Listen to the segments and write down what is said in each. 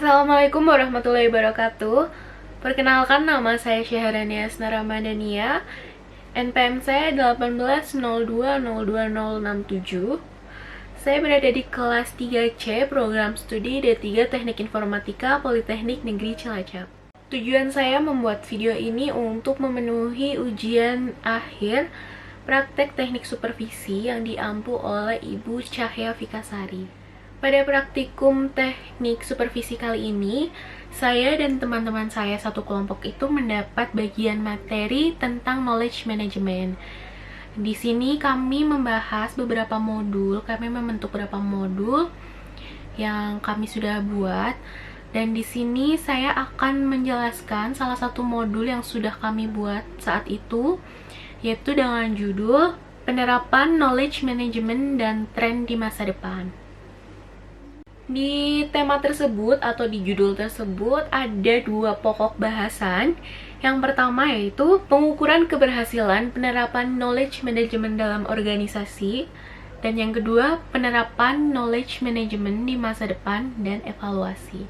Assalamualaikum warahmatullahi wabarakatuh. Perkenalkan, nama saya Syahrani Asna Ramadhania. NPM saya 18.02.02.067. Saya berada di kelas 3C Program Studi D3 Teknik Informatika Politeknik Negeri Cilacap. Tujuan saya membuat video ini untuk memenuhi ujian akhir praktek teknik supervisi yang diampu oleh Ibu Cahya Fikasari. Pada praktikum teknik supervisi kali ini, saya dan teman-teman saya satu kelompok itu mendapat bagian materi tentang knowledge management. Di sini kami membahas beberapa modul, kami membentuk beberapa modul yang kami sudah buat. Dan di sini saya akan menjelaskan salah satu modul yang sudah kami buat saat itu, yaitu dengan judul Penerapan Knowledge Management dan Tren di Masa Depan. Di tema tersebut atau di judul tersebut ada dua pokok bahasan. Yang pertama yaitu pengukuran keberhasilan penerapan knowledge management dalam organisasi, dan yang kedua penerapan knowledge management di masa depan dan evaluasi.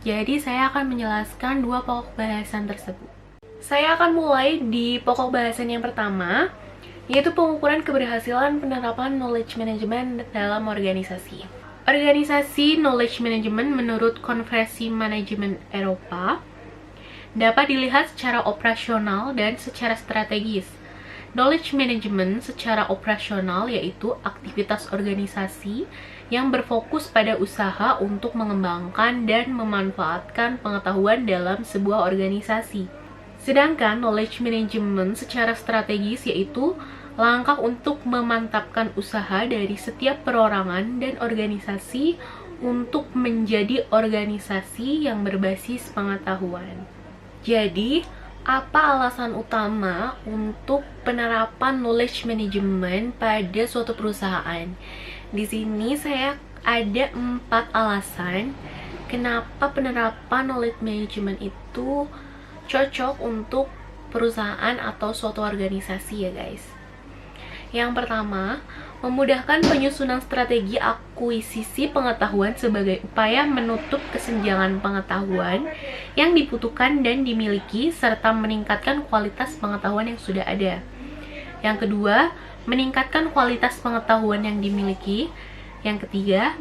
Jadi saya akan menjelaskan dua pokok bahasan tersebut. Saya akan mulai di pokok bahasan yang pertama, yaitu pengukuran keberhasilan penerapan knowledge management dalam organisasi. Organisasi knowledge management menurut Konferensi Manajemen Eropa dapat dilihat secara operasional dan secara strategis. Knowledge management secara operasional yaitu aktivitas organisasi yang berfokus pada usaha untuk mengembangkan dan memanfaatkan pengetahuan dalam sebuah organisasi. Sedangkan knowledge management secara strategis yaitu langkah untuk memantapkan usaha dari setiap perorangan dan organisasi untuk menjadi organisasi yang berbasis pengetahuan. Jadi, apa alasan utama untuk penerapan knowledge management pada suatu perusahaan? Di sini saya ada 4 alasan kenapa penerapan knowledge management itu cocok untuk perusahaan atau suatu organisasi ya guys. Yang pertama, memudahkan penyusunan strategi akuisisi pengetahuan sebagai upaya menutup kesenjangan pengetahuan yang dibutuhkan dan dimiliki serta meningkatkan kualitas pengetahuan yang sudah ada. Yang kedua, meningkatkan kualitas pengetahuan yang dimiliki. Yang ketiga,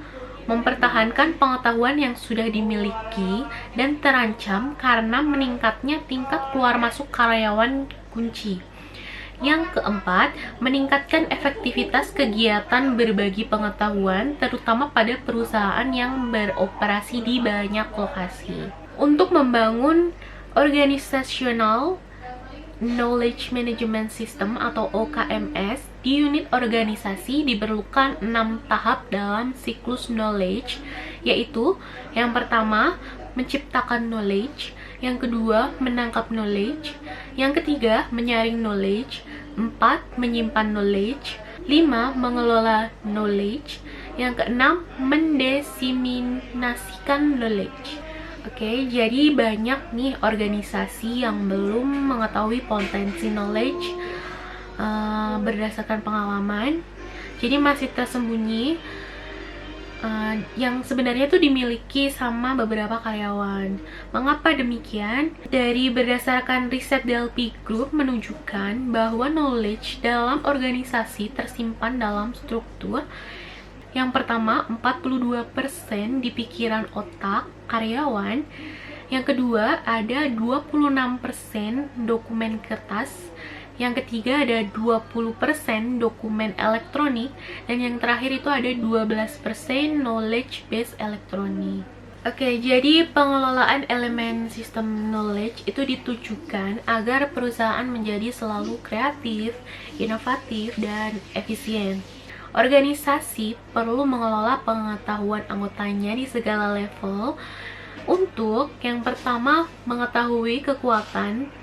mempertahankan pengetahuan yang sudah dimiliki dan terancam karena meningkatnya tingkat keluar masuk karyawan kunci. Yang keempat, meningkatkan efektivitas kegiatan berbagi pengetahuan, terutama pada perusahaan yang beroperasi di banyak lokasi. Untuk membangun organizational knowledge management system atau OKMS di unit organisasi diperlukan 6 tahap dalam siklus knowledge, yaitu yang pertama, menciptakan knowledge, yang kedua, menangkap knowledge, yang ketiga, menyaring knowledge, 4, menyimpan knowledge, 5, mengelola knowledge, yang keenam, mendesiminasikan knowledge. Oke, jadi banyak nih organisasi yang belum mengetahui potensi knowledge berdasarkan pengalaman, jadi masih tersembunyi yang sebenarnya itu dimiliki sama beberapa karyawan. Mengapa demikian? Dari berdasarkan riset Delphi Group menunjukkan bahwa knowledge dalam organisasi tersimpan dalam struktur. Yang pertama, 42% di pikiran otak karyawan. Yang kedua, ada 26% dokumen kertas. Yang ketiga ada 20% dokumen elektronik, dan yang terakhir itu ada 12% knowledge based elektronik. Oke, jadi pengelolaan elemen sistem knowledge itu ditujukan agar perusahaan menjadi selalu kreatif, inovatif, dan efisien. Organisasi perlu mengelola pengetahuan anggotanya di segala level untuk yang pertama mengetahui kekuatan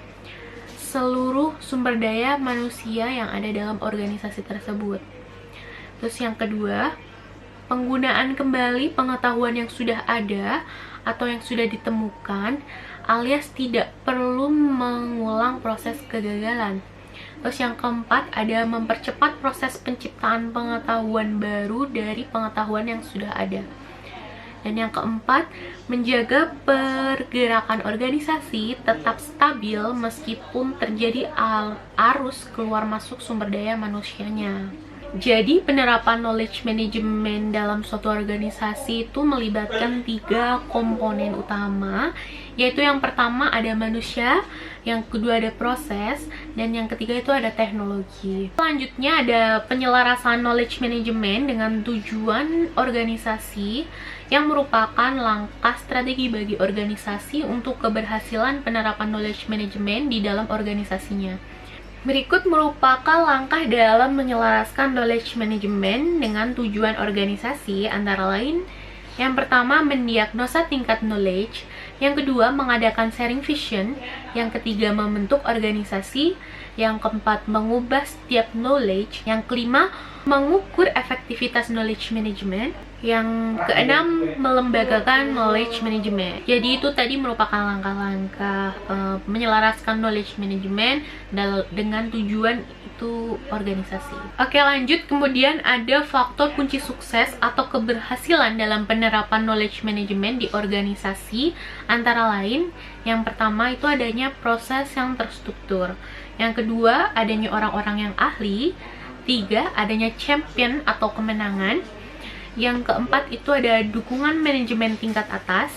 seluruh sumber daya manusia yang ada dalam organisasi tersebut. Terus yang kedua, penggunaan kembali pengetahuan yang sudah ada atau yang sudah ditemukan, alias tidak perlu mengulang proses kegagalan. Terus yang keempat, ada mempercepat proses penciptaan pengetahuan baru dari pengetahuan yang sudah ada. Dan yang keempat, menjaga pergerakan organisasi tetap stabil meskipun terjadi arus keluar masuk sumber daya manusianya. Jadi penerapan knowledge management dalam suatu organisasi itu melibatkan 3 komponen utama, yaitu yang pertama ada manusia, yang kedua ada proses, dan yang ketiga itu ada teknologi. Selanjutnya ada penyelarasan knowledge management dengan tujuan organisasi, yang merupakan langkah strategi bagi organisasi untuk keberhasilan penerapan knowledge management di dalam organisasinya. Berikut merupakan langkah dalam menyelaraskan knowledge management dengan tujuan organisasi, antara lain yang pertama mendiagnosa tingkat knowledge, yang kedua mengadakan sharing vision, yang ketiga membentuk organisasi, yang keempat mengubah setiap knowledge, yang kelima mengukur efektivitas knowledge management, yang keenam melembagakan knowledge management. Jadi itu tadi merupakan langkah-langkah menyelaraskan knowledge management dengan tujuan itu organisasi. Oke, lanjut. Kemudian ada faktor kunci sukses atau keberhasilan dalam penerapan knowledge management di organisasi, antara lain yang pertama itu adanya proses yang terstruktur, yang kedua adanya orang-orang yang ahli, 3 adanya champion atau kemenangan, yang keempat itu ada dukungan manajemen tingkat atas,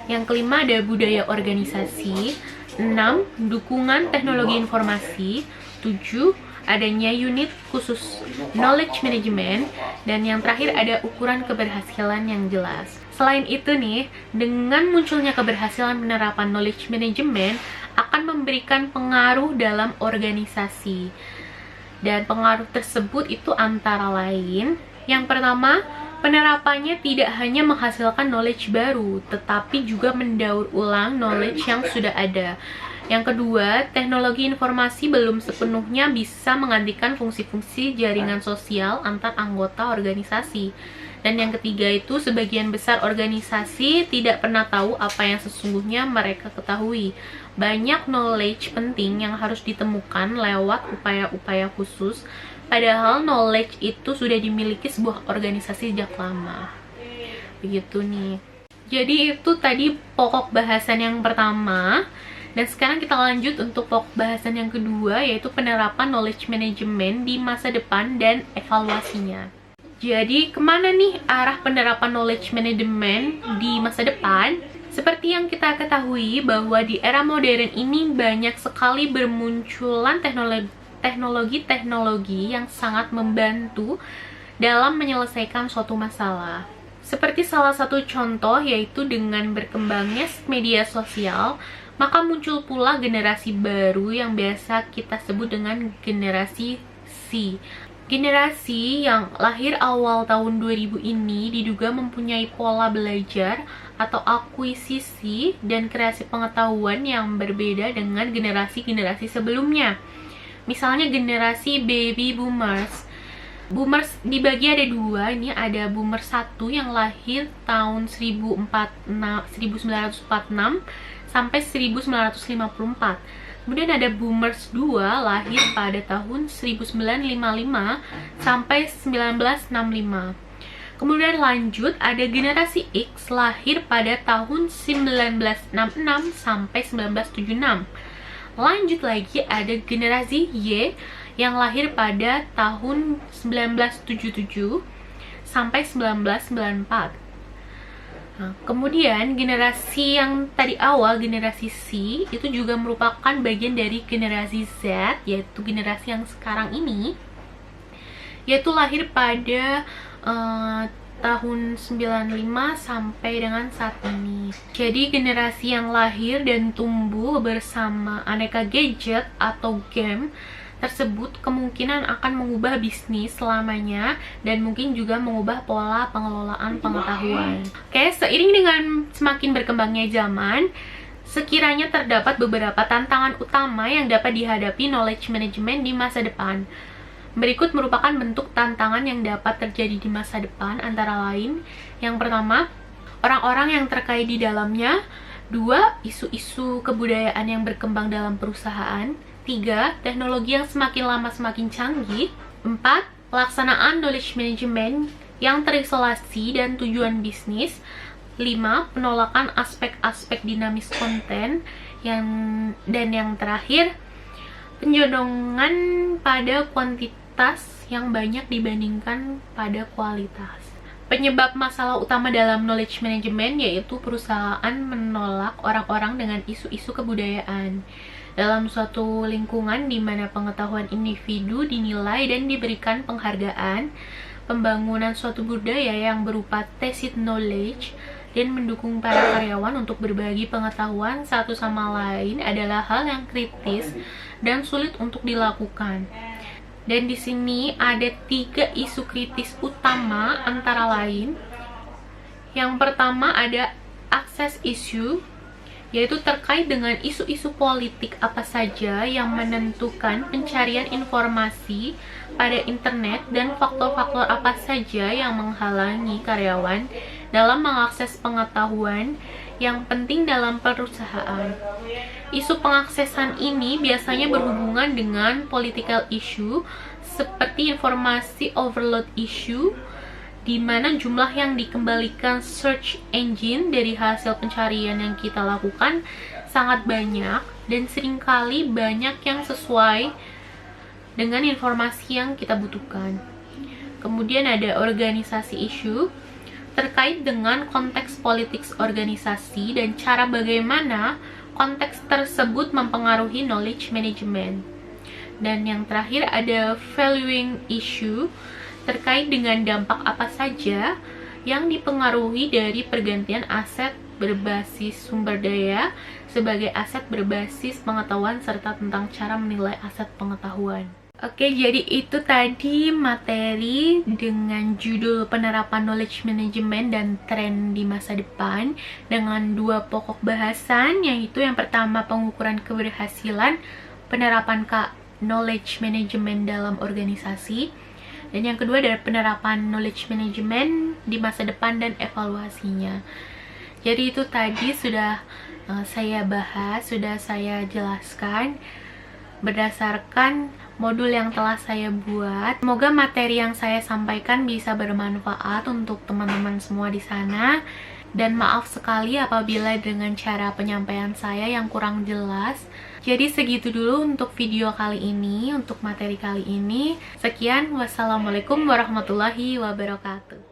yang kelima ada budaya organisasi, 6 dukungan teknologi informasi, 7 adanya unit khusus knowledge management, dan yang terakhir ada ukuran keberhasilan yang jelas. Selain itu nih, dengan munculnya keberhasilan penerapan knowledge management akan memberikan pengaruh dalam organisasi. Dan pengaruh tersebut itu antara lain, yang pertama, penerapannya tidak hanya menghasilkan knowledge baru, tetapi juga mendaur ulang knowledge yang sudah ada. Yang kedua, teknologi informasi belum sepenuhnya bisa menggantikan fungsi-fungsi jaringan sosial antar anggota organisasi. Dan yang ketiga itu, sebagian besar organisasi tidak pernah tahu apa yang sesungguhnya mereka ketahui. Banyak knowledge penting yang harus ditemukan lewat upaya-upaya khusus, padahal knowledge itu sudah dimiliki sebuah organisasi sejak lama. Begitu nih. Jadi itu tadi pokok bahasan yang pertama. Dan sekarang kita lanjut untuk pokok bahasan yang kedua, yaitu penerapan knowledge management di masa depan dan evaluasinya. Jadi kemana nih arah penerapan knowledge management di masa depan? Seperti yang kita ketahui bahwa di era modern ini banyak sekali bermunculan teknologi-teknologi yang sangat membantu dalam menyelesaikan suatu masalah. Seperti salah satu contoh yaitu dengan berkembangnya media sosial, maka muncul pula generasi baru yang biasa kita sebut dengan generasi C. Generasi yang lahir awal tahun 2000 ini diduga mempunyai pola belajar atau akuisisi dan kreasi pengetahuan yang berbeda dengan generasi-generasi sebelumnya. Misalnya generasi baby boomers. Boomers dibagi ada 2, ini ada boomer 1 yang lahir tahun 1946 sampai 1954. Kemudian ada boomers 2 lahir pada tahun 1955 sampai 1965. Kemudian lanjut ada generasi X lahir pada tahun 1966 sampai 1976. Lanjut lagi ada generasi Y yang lahir pada tahun 1977 sampai 1994. Nah, kemudian generasi yang tadi awal, generasi C, itu juga merupakan bagian dari generasi Z, yaitu generasi yang sekarang ini, yaitu lahir pada tahun 95 sampai dengan saat ini. Jadi generasi yang lahir dan tumbuh bersama aneka gadget atau game tersebut kemungkinan akan mengubah bisnis selamanya dan mungkin juga mengubah pola pengelolaan pengetahuan. Oke, seiring dengan semakin berkembangnya zaman, sekiranya terdapat beberapa tantangan utama yang dapat dihadapi knowledge management di masa depan. Berikut merupakan bentuk tantangan yang dapat terjadi di masa depan, antara lain, yang pertama, orang-orang yang terkait di dalamnya. 2, isu-isu kebudayaan yang berkembang dalam perusahaan. 3, teknologi yang semakin lama semakin canggih. 4, pelaksanaan knowledge management yang terisolasi dan tujuan bisnis. 5. Penolakan aspek-aspek dinamis konten. Dan yang terakhir, penjodongan pada kuantitas yang banyak dibandingkan pada kualitas. Penyebab masalah utama dalam knowledge management yaitu perusahaan menolak orang-orang dengan isu-isu kebudayaan. Dalam suatu lingkungan di mana pengetahuan individu dinilai dan diberikan penghargaan, pembangunan suatu budaya yang berupa tacit knowledge dan mendukung para karyawan untuk berbagi pengetahuan satu sama lain adalah hal yang kritis dan sulit untuk dilakukan. Dan di sini ada 3 isu kritis utama antara lain. Yang pertama ada access issue, yaitu terkait dengan isu-isu politik apa saja yang menentukan pencarian informasi pada internet dan faktor-faktor apa saja yang menghalangi karyawan dalam mengakses pengetahuan yang penting dalam perusahaan. Isu pengaksesan ini biasanya berhubungan dengan political issue seperti informasi overload issue, di mana jumlah yang dikembalikan search engine dari hasil pencarian yang kita lakukan sangat banyak dan seringkali banyak yang sesuai dengan informasi yang kita butuhkan. Kemudian ada organisasi issue, terkait dengan konteks politik organisasi dan cara bagaimana konteks tersebut mempengaruhi knowledge management. Dan yang terakhir ada valuing issue, terkait dengan dampak apa saja yang dipengaruhi dari pergantian aset berbasis sumber daya sebagai aset berbasis pengetahuan serta tentang cara menilai aset pengetahuan. Oke, jadi itu tadi materi dengan judul penerapan knowledge management dan tren di masa depan dengan 2 pokok bahasan, yaitu yang pertama pengukuran keberhasilan penerapan knowledge management dalam organisasi, dan yang kedua adalah penerapan knowledge management di masa depan dan evaluasinya. Jadi itu tadi sudah saya bahas, sudah saya jelaskan berdasarkan modul yang telah saya buat. Semoga materi yang saya sampaikan bisa bermanfaat untuk teman-teman semua di sana. Dan maaf sekali apabila dengan cara penyampaian saya yang kurang jelas. Jadi segitu dulu untuk video kali ini, untuk materi kali ini. Sekian, wassalamualaikum warahmatullahi wabarakatuh.